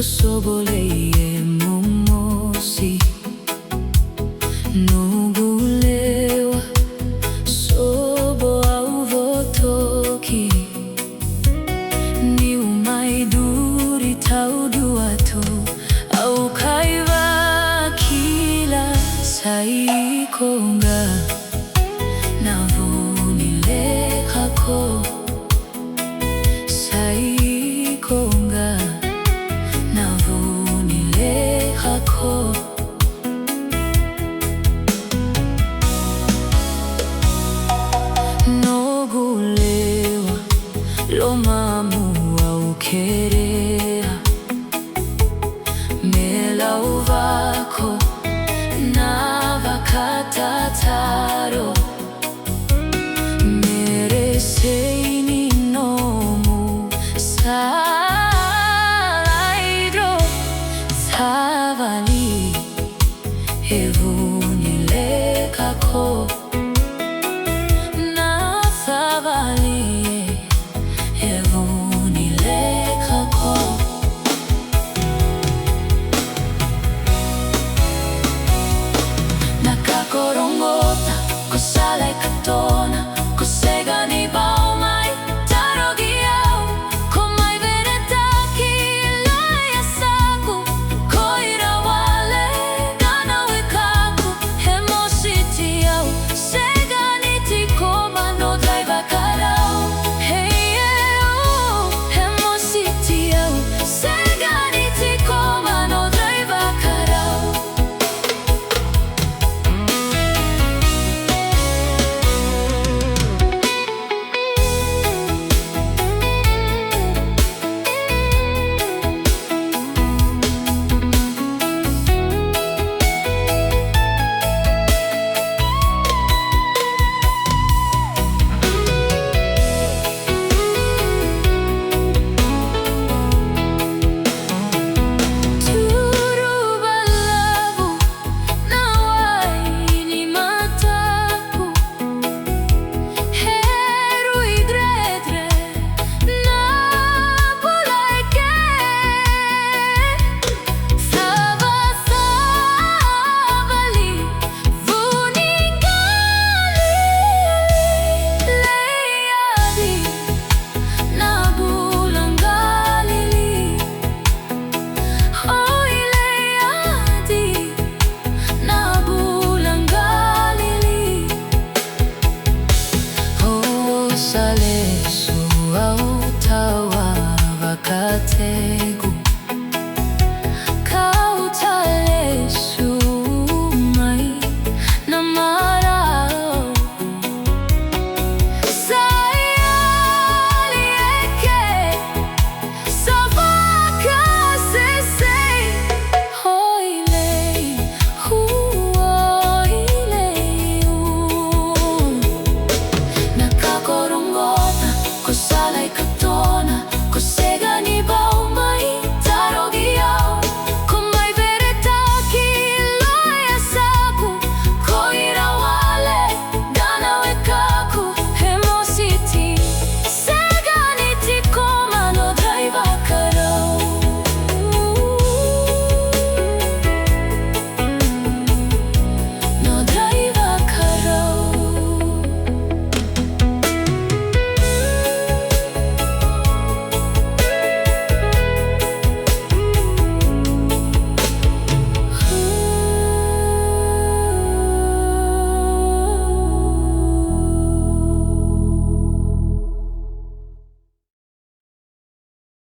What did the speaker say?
kosoboleye momosi nugulewa sobo au votoki ni umaiduri tauduato au kaiva kila saikonga navunilekako saikonga navunilekako nogulewa lomamu aukerea melau vako navakatataro mereseini nomu salaidro thavali evunilekako na thavali evunilekako nakakorongota kosalay katona kosegani baumay tarogiao komay venetaki layasaku koirawale ganawikaku hemositiao seganiti komano draivakarao heyeo hemositiao seganiti komano draivakarao sale su